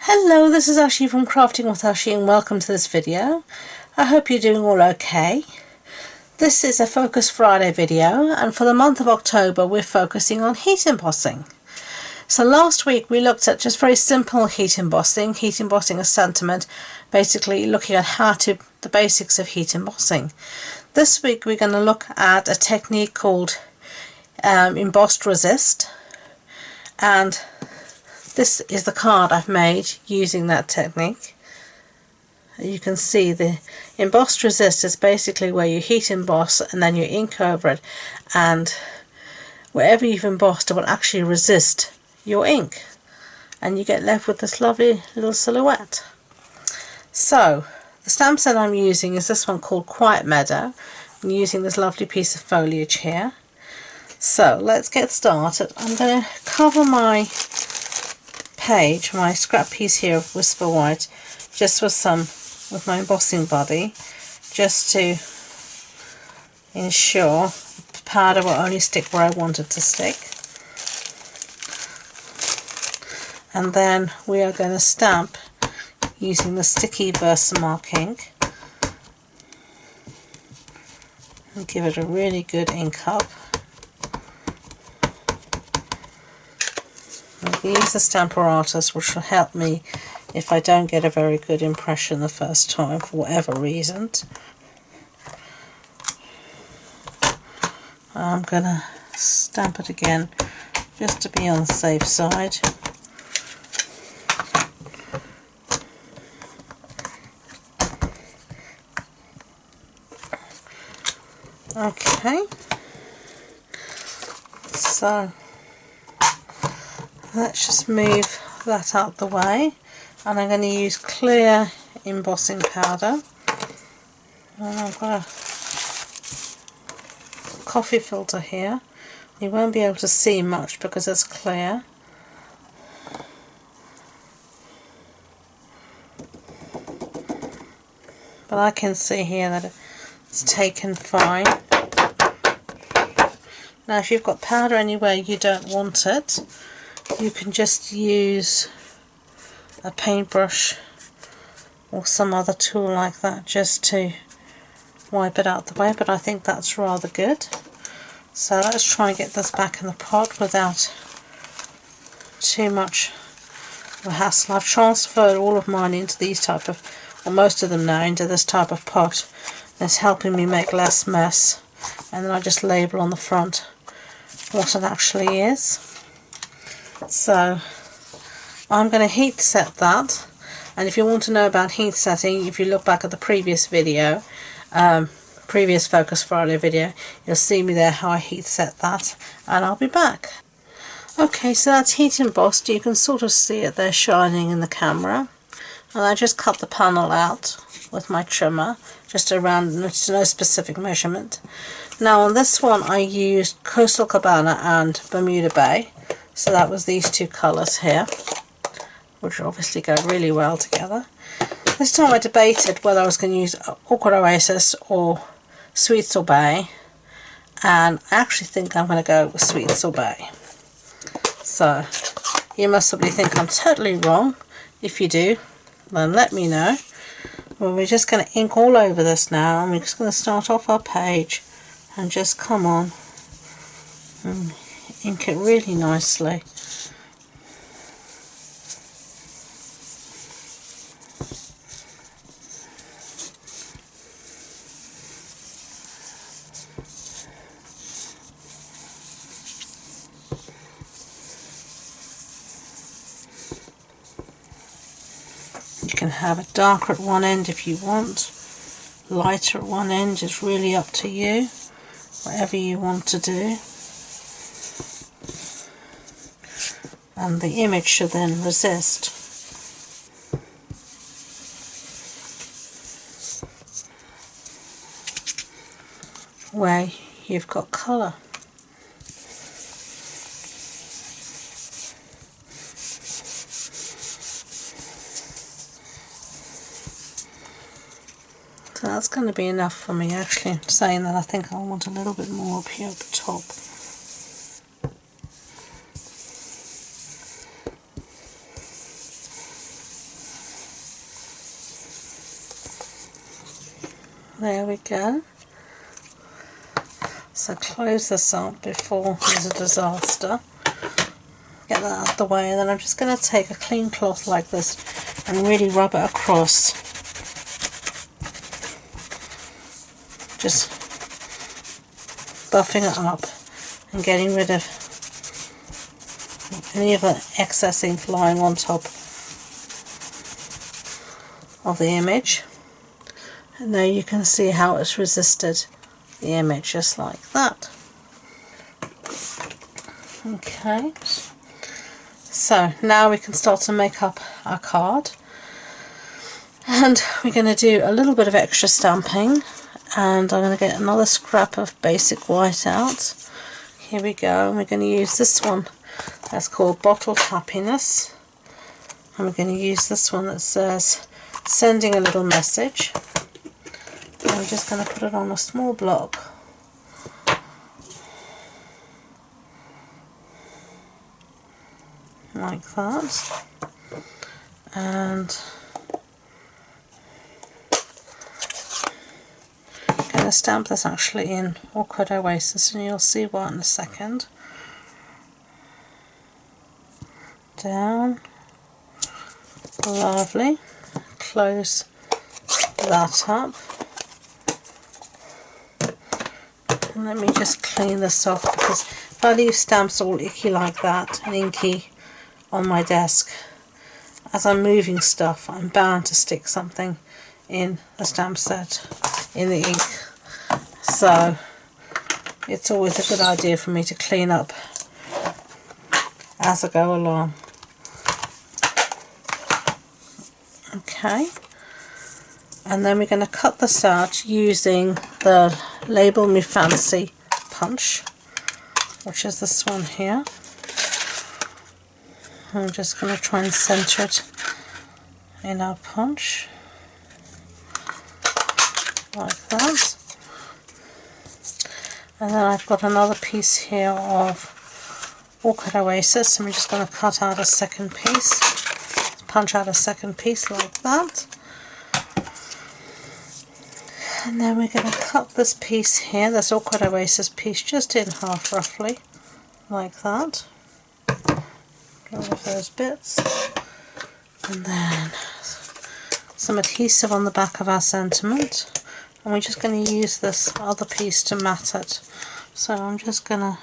Hello, this is Ashee from Crafting with Ashee and welcome to this video. I hope you're doing all okay. This is a Focus Friday video, and for the month of October we're focusing on heat embossing. So last week we looked at just very simple heat embossing a sentiment, basically looking at the basics of heat embossing. This week we're going to look at a technique called Embossed Resist, and this is the card I've made using that technique. You can see the Embossed Resist is basically where you heat emboss and then you ink over it, and wherever you've embossed it will actually resist your ink and you get left with this lovely little silhouette. So the stamp set I'm using is this one called Quiet Meadow. I'm using this lovely piece of foliage here. So let's get started. I'm going to cover my page, my scrap piece here of Whisper White, just with my embossing buddy, just to ensure the powder will only stick where I want it to stick. And then we are going to stamp using the sticky Versamark ink and give it a really good ink up. Use the Stamparatus, which will help me if I don't get a very good impression the first time for whatever reason. I'm going to stamp it again just to be on the safe side. Okay, so let's just move that out the way, and I'm going to use clear embossing powder, and I've got a coffee filter here. You won't be able to see much because it's clear, but I can see here that it's taken fine. Now if you've got powder anywhere you don't want it, you can just use a paintbrush or some other tool like that just to wipe it out the way, but I think that's rather good. So let's try and get this back in the pot without too much of a hassle. I've transferred all of mine into these type of, or most of them now, into this type of pot. It's helping me make less mess, and then I just label on the front what it actually is. So I'm going to heat set that, and if you want to know about heat setting, if you look back at the previous video, previous Focus Friday video, you'll see me there how I heat set that, and I'll be back. Okay, so that's heat embossed. You can sort of see it there shining in the camera, and I just cut the panel out with my trimmer, just around, no specific measurement. Now on this one I used Coastal Cabana and Bermuda Bay. So that was these two colours here, which obviously go really well together. This time I debated whether I was going to use Awkward Oasis or Sweet Sorbet, and I actually think I'm going to go with Sweet Sorbet. So you must probably think I'm totally wrong. If you do, then let me know. Well, we're just going to ink all over this now, and we're just going to start off our page and just come on and ink it really nicely. You can have it darker at one end if you want, lighter at one end, it's really up to you, whatever you want to do. And the image should then resist. Where you've got colour. So that's going to be enough for me. Actually, I'm saying that I think I want a little bit more up here at the top. There we go. So close this up before there's a disaster. Get that out of the way, and then I'm just going to take a clean cloth like this and really rub it across. Just buffing it up and getting rid of any of the excess ink lying on top of the image. And now you can see how it's resisted the image, just like that. Okay, so now we can start to make up our card, and we're going to do a little bit of extra stamping, and I'm going to get another scrap of basic white out. Here we go, and we're going to use this one that's called Bottled Happiness, and we're going to use this one that says Sending a Little Message. I'm just going to put it on a small block, like that, and I'm going to stamp this actually in Awkward Oasis, and you'll see why in a second. Down, lovely, close that up. And let me just clean this off, because if I leave stamps all icky like that and inky on my desk, as I'm moving stuff, I'm bound to stick something in the stamp set in the ink. So it's always a good idea for me to clean up as I go along. Okay. And then we're going to cut this out using the Label Me Fancy punch, which is this one here. I'm just going to try and center it in our punch, like that. And then I've got another piece here of Awkward Oasis, and we're just going to cut out a second piece, punch out a second piece like that. And then we're going to cut this piece here, this Awkward Oasis piece, just in half roughly, like that. Get rid of those bits. And then some adhesive on the back of our sentiment. And we're just going to use this other piece to mat it. So I'm just going to,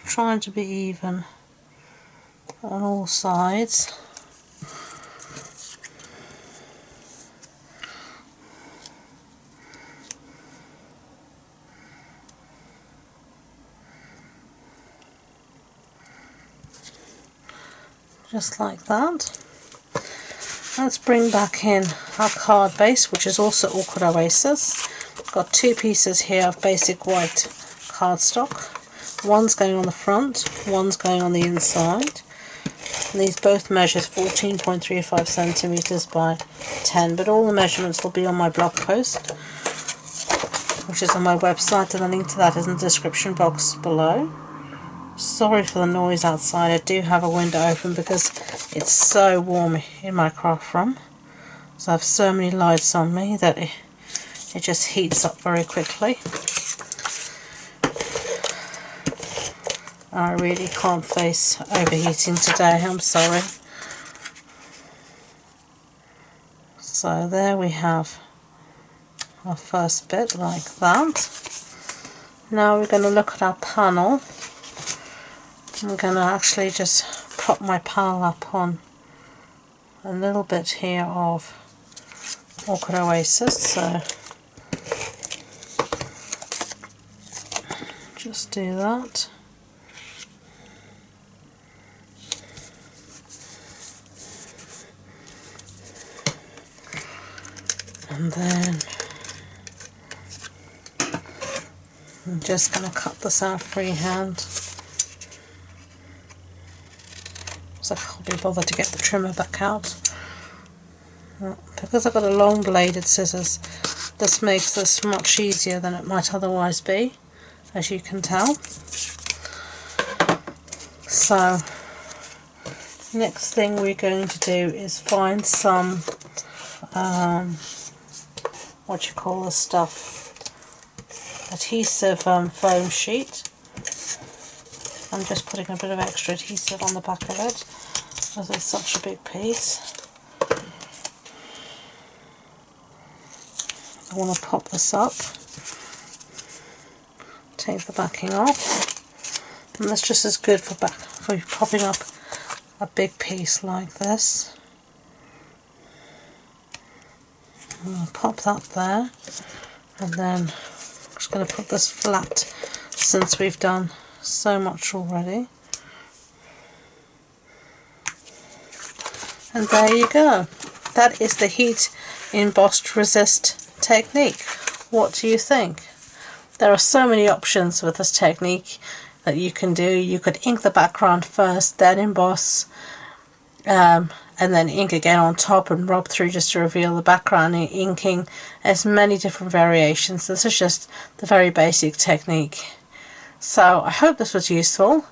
trying to be even on all sides. Just like that. Let's bring back in our card base, which is also Awkward Oasis. I've got two pieces here of basic white cardstock. One's going on the front, one's going on the inside. And these both measure 14.35 centimeters by 10, but all the measurements will be on my blog post, which is on my website, and the link to that is in the description box below. Sorry for the noise outside. I do have a window open because it's so warm in my craft room. So I have so many lights on me that it just heats up very quickly. I really can't face overheating today, I'm sorry. So there we have our first bit like that. Now we're going to look at our panel. I'm going to actually just prop my panel up on a little bit here of Awkward Oasis, so just do that. And then I'm just going to cut this out freehand. I can't be bothered to get the trimmer back out. Because I've got a long bladed scissors, this makes this much easier than it might otherwise be, as you can tell. So next thing we're going to do is find some what you call this stuff, adhesive foam sheet. I'm just putting a bit of extra adhesive on the back of it because it's such a big piece. I want to pop this up, take the backing off, and that's just as good for popping up a big piece like this. I'll pop that there, and then I'm just going to put this flat since we've done so much already. And there you go. That is the heat embossed resist technique. What do you think? There are so many options with this technique that you can do. You could ink the background first, then emboss, and then ink again on top and rub through just to reveal the background inking. There's many different variations. This is just the very basic technique. So I hope this was useful.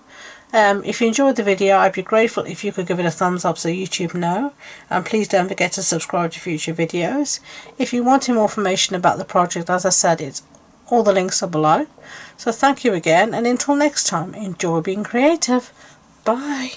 If you enjoyed the video, I'd be grateful if you could give it a thumbs up so YouTube know, and please don't forget to subscribe to future videos. If you want more information about the project, as I said, all the links are below. So thank you again, and until next time, enjoy being creative. Bye.